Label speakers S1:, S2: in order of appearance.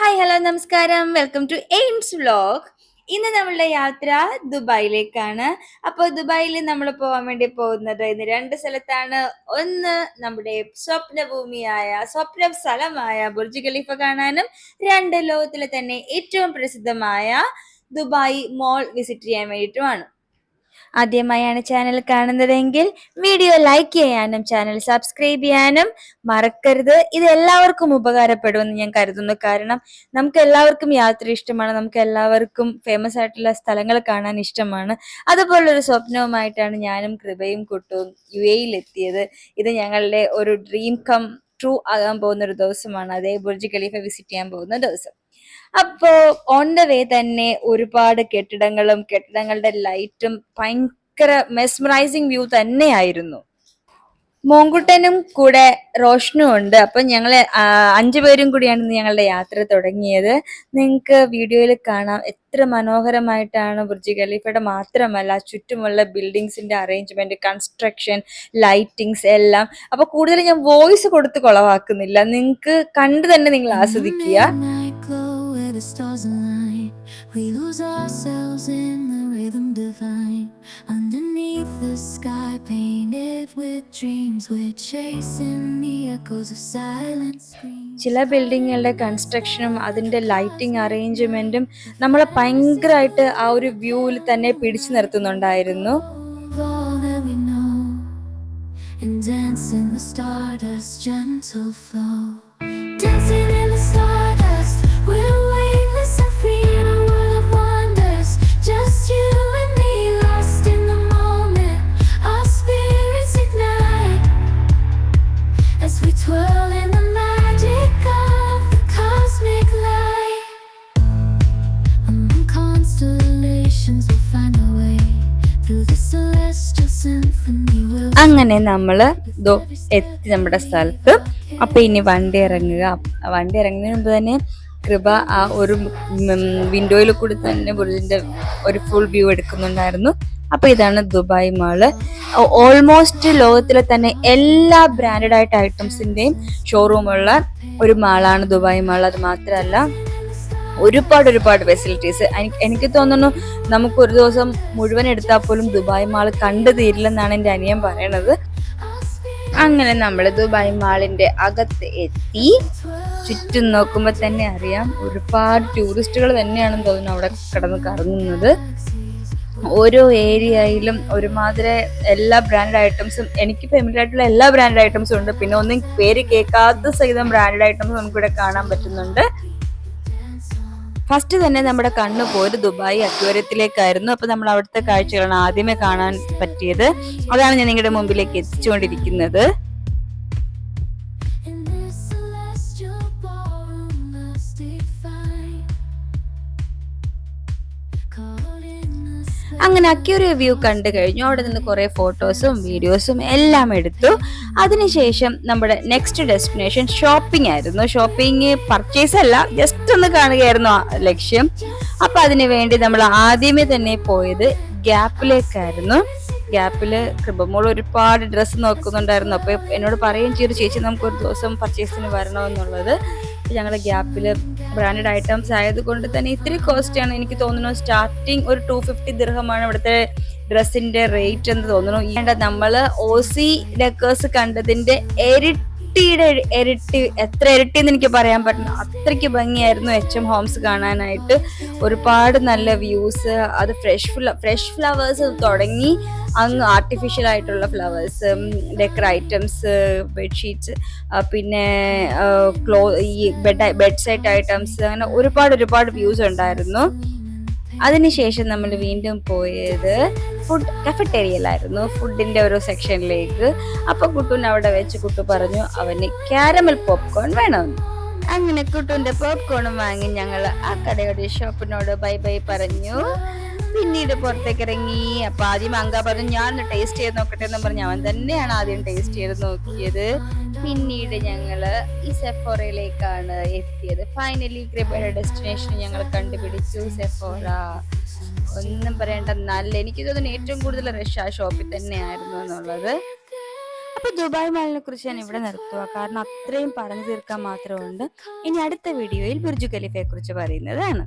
S1: Hi hello നമസ്കാരം, welcome to AIIMS vlog. ഇന്ന് നമ്മളുടെ യാത്ര ദുബായിലേക്കാണ്. അപ്പോൾ ദുബായിൽ നമ്മൾ പോകാൻ വേണ്ടി പോകുന്നത് ഇന്ന് രണ്ട് സ്ഥലത്താണ്. ഒന്ന് നമ്മുടെ സ്വപ്ന സ്ഥലമായ ബുർജ് ഖലീഫ കാണാനും, രണ്ട് ലോകത്തിലെ തന്നെ ഏറ്റവും പ്രസിദ്ധമായ ദുബായ് മോൾ വിസിറ്റ് ചെയ്യാൻ വേണ്ടിയിട്ടുമാണ്. ആദ്യമായാണ് ചാനൽ കാണുന്നതെങ്കിൽ വീഡിയോ ലൈക്ക് ചെയ്യാനും ചാനൽ സബ്സ്ക്രൈബ് ചെയ്യാനും മറക്കരുത്. ഇത് എല്ലാവർക്കും ഉപകാരപ്പെടുമെന്ന് ഞാൻ കരുതുന്നു. കാരണം നമുക്ക് എല്ലാവർക്കും യാത്ര ഇഷ്ടമാണ്, നമുക്ക് എല്ലാവർക്കും ഫേമസ് ആയിട്ടുള്ള സ്ഥലങ്ങൾ കാണാൻ ഇഷ്ടമാണ്. അതുപോലൊരു സ്വപ്നവുമായിട്ടാണ് ഞാനും കൃപയും കുട്ടും UAE എത്തിയത്. ഇത് ഞങ്ങളുടെ ഒരു ഡ്രീം കം ട്രൂ ആകാൻ പോകുന്ന ഒരു ദിവസമാണ്. അതേ ബുർജ് ഖലീഫ വിസിറ്റ് ചെയ്യാൻ പോകുന്ന ദിവസം. അപ്പോ ഓൺ ദ വേ തന്നെ ഒരുപാട് കെട്ടിടങ്ങളുടെ ലൈറ്റും ഭയങ്കര മെസ്മറൈസിങ് വ്യൂ തന്നെയായിരുന്നു. മോങ്കുട്ടനും കൂടെ റോഷനും ഉണ്ട്. അപ്പൊ ഞങ്ങള് 5 പേരും കൂടിയാണ് ഇന്ന് ഞങ്ങളുടെ യാത്ര തുടങ്ങിയത്. നിങ്ങൾക്ക് വീഡിയോയിൽ കാണാം എത്ര മനോഹരമായിട്ടാണ് ബുർജ് ഖലീഫയുടെ മാത്രമല്ല ചുറ്റുമുള്ള ബിൽഡിങ്സിന്റെ അറേഞ്ച്മെന്റ്, കൺസ്ട്രക്ഷൻ, ലൈറ്റിങ്സ് എല്ലാം. അപ്പൊ കൂടുതൽ ഞാൻ വോയിസ് കൊടുത്ത് കൊളവാക്കുന്നില്ല, നിങ്ങൾക്ക് കണ്ടു തന്നെ നിങ്ങൾ ആസ്വദിക്കുക. The stars align, we lose ourselves in the rhythm divine. Underneath the sky painted with dreams, we're chasing the echoes of silence. ചില ബിൽഡിങ്ങുകളുടെ കൺസ്ട്രക്ഷനും അതിൻ്റെ ലൈറ്റിംഗ് അറേഞ്ച്മെന്റും നമ്മളെ ഭയങ്കരമായിട്ട് ആ ഒരു വ്യൂവിൽ തന്നെ പിടിച്ചു നിർത്തുന്നുണ്ടായിരുന്നു. And dancing the stardust gentle flow, dancing in the stardust, we're weightless and free in a world of wonders. Just you and me lost in the moment, our spirits ignite as we twirl in the magic of the cosmic light. Among constellations we'll find a way through the celestial symphony. അങ്ങനെ നമ്മള് എത്തി നമ്മുടെ സ്ഥലത്ത്. അപ്പൊ ഇനി വണ്ടി ഇറങ്ങുന്നതിന് മുമ്പ് തന്നെ കൃപ ആ ഒരു വിൻഡോയിൽ കൂടി തന്നെ ബുർജിന്റെ ഒരു ഫുൾ വ്യൂ എടുക്കുന്നുണ്ടായിരുന്നു. അപ്പൊ ഇതാണ് ദുബായ് മാള്. ഓൾമോസ്റ്റ് ലോകത്തിലെ തന്നെ എല്ലാ ബ്രാൻഡഡ് ആയിട്ട് ഐറ്റംസിന്റെയും ഷോറൂമുള്ള ഒരു മാളാണ് ദുബായ് മാൾ. അത് മാത്രമല്ല ഒരുപാട് ഫെസിലിറ്റീസ്. എനിക്ക് തോന്നുന്നു നമുക്ക് ഒരു ദിവസം മുഴുവൻ എടുത്താൽ പോലും ദുബായ് മാൾ കണ്ടു തീരില്ലെന്നാണ് എൻ്റെ അനിയൻ പറയണത്. അങ്ങനെ നമ്മൾ ദുബായ് മാളിന്റെ അകത്ത് എത്തി. ചുറ്റും നോക്കുമ്പോൾ തന്നെ അറിയാം ഒരുപാട് ടൂറിസ്റ്റുകൾ തന്നെയാണെന്ന് തോന്നുന്നു അവിടെ കിടന്ന് കറങ്ങുന്നത്. ഓരോ ഏരിയയിലും ഒരുമാതിരി എല്ലാ ബ്രാൻഡഡ് ഐറ്റംസും, എനിക്ക് ഫെമിലിയർ ആയിട്ടുള്ള എല്ലാ ബ്രാൻഡഡ് ഐറ്റംസും ഉണ്ട്. പിന്നെ ഒന്നും പേര് കേൾക്കാത്ത സഹിതം ബ്രാൻഡഡ് ഐറ്റംസ് നമുക്കിവിടെ കാണാൻ പറ്റുന്നുണ്ട്. ഫസ്റ്റ് തന്നെ നമ്മുടെ കണ്ണ് പോയത് ദുബായ് അക്വേറിയത്തിലേക്കായിരുന്നു. അപ്പൊ നമ്മൾ അവിടുത്തെ കാഴ്ചകളാണ് ആദ്യമേ കാണാൻ പറ്റിയത്. അതാണ് ഞാൻ നിങ്ങളുടെ മുമ്പിലേക്ക് എത്തിച്ചുകൊണ്ടിരിക്കുന്നത്. അങ്ങനെ അക്വേറിയം വ്യൂ കണ്ടു കഴിഞ്ഞു. അവിടെ നിന്ന് കുറെ ഫോട്ടോസും വീഡിയോസും എല്ലാം എടുത്തു. അതിനുശേഷം നമ്മുടെ നെക്സ്റ്റ് ഡെസ്റ്റിനേഷൻ ഷോപ്പിംഗ് ആയിരുന്നു. ഷോപ്പിംഗ് പർച്ചേസ് അല്ല, ജസ്റ്റ് ഒന്ന് കാണുകയായിരുന്നു ലക്ഷ്യം. അപ്പൊ അതിനു വേണ്ടി നമ്മൾ ആദ്യമേ തന്നെ പോയത് ഗ്യാപ്പിലേക്കായിരുന്നു. ഗ്യാപ്പില് കൃപമോൾ ഒരുപാട് ഡ്രസ്സ് നോക്കുന്നുണ്ടായിരുന്നു. അപ്പൊ എന്നോട് പറയുകയും ചെയ്തു, ചേച്ചി നമുക്കൊരു ദിവസം പർച്ചേസിന് വരണമെന്നുള്ളത്. ഞങ്ങളുടെ ഗ്യാപ്പില് ബ്രാൻഡഡ് ഐറ്റംസ് ആയതുകൊണ്ട് തന്നെ ഇത്തിരി കോസ്റ്റ് ആണ്. എനിക്ക് തോന്നുന്നു സ്റ്റാർട്ടിങ് ഒരു 250 ദിർഹമാണ് ഇവിടുത്തെ ഡ്രസ്സിന്റെ റേറ്റ് എന്ന് തോന്നുന്നു. നമ്മള് ഓസി ഡെക്കേഴ്സ് കണ്ടതിന്റെ ഇരട്ടി, എത്ര ഇരട്ടി എന്ന് എനിക്ക് പറയാൻ പറ്റില്ല. അത്രയ്ക്ക് ഭംഗിയായിരുന്നു HM ഹോംസ് കാണാനായിട്ട്. ഒരുപാട് നല്ല വ്യൂസ്, അത് ഫ്രഷ് ഫ്ലവേഴ്സ് തുടങ്ങി അങ്ങ് ആർട്ടിഫിഷ്യൽ ആയിട്ടുള്ള ഫ്ലവേഴ്സ്, ഡെക്കർ ഐറ്റംസ്, ബെഡ്ഷീറ്റ്സ്, പിന്നെ ഈ ബെഡ് സെറ്റ് ഐറ്റംസ്, അങ്ങനെ ഒരുപാട് വ്യൂസ് ഉണ്ടായിരുന്നു. അതിനുശേഷം നമ്മൾ വീണ്ടും പോയത് ഫുഡ് കഫറ്റേരിയയിലായിരുന്നു, ഫുഡിന്റെ ഒരു സെക്ഷനിലേക്ക്. അപ്പൊ കുട്ടുവിന് അവിടെ വെച്ച് കുട്ടു പറഞ്ഞു അവന് കാരമൽ പോപ്കോൺ വേണമെന്ന്. അങ്ങനെ കുട്ടുവിന്റെ പോപ്കോണും വാങ്ങി ഞങ്ങൾ ആ കടയുടെ ഷോപ്പിനോട് ബൈ പറഞ്ഞു. പിന്നീട് പുറത്തേക്ക് ഇറങ്ങി. അപ്പൊ ആദ്യം അങ്ക പറഞ്ഞു ഞാൻ ടേസ്റ്റ് ചെയ്ത് നോക്കട്ടെ എന്ന് പറഞ്ഞു. അവൻ തന്നെയാണ് ആദ്യം ടേസ്റ്റ് ചെയ്ത് നോക്കിയത്. പിന്നീട് ഞങ്ങള് ഈ സെഫോറയിലേക്കാണ് എത്തിയത്. ഫൈനലി കൃപയുടെ ഡെസ്റ്റിനേഷൻ ഞങ്ങൾ കണ്ടുപിടിച്ചു, സെഫോറ. ഒന്നും പറയണ്ട, നല്ല, എനിക്ക് തോന്നുന്നു ഏറ്റവും കൂടുതൽ റഷ് ആ ഷോപ്പിൽ തന്നെയായിരുന്നു എന്നുള്ളത്. അപ്പൊ ദുബായ് മാളിനെ കുറിച്ച് ഞാൻ ഇവിടെ നിർത്തുക, കാരണം അത്രയും പറഞ്ഞു തീർക്കാൻ മാത്രമുണ്ട്. ഇനി അടുത്ത വീഡിയോയിൽ ബുർജ് ഖലീഫയെ കുറിച്ച് പറയുന്നതാണ്.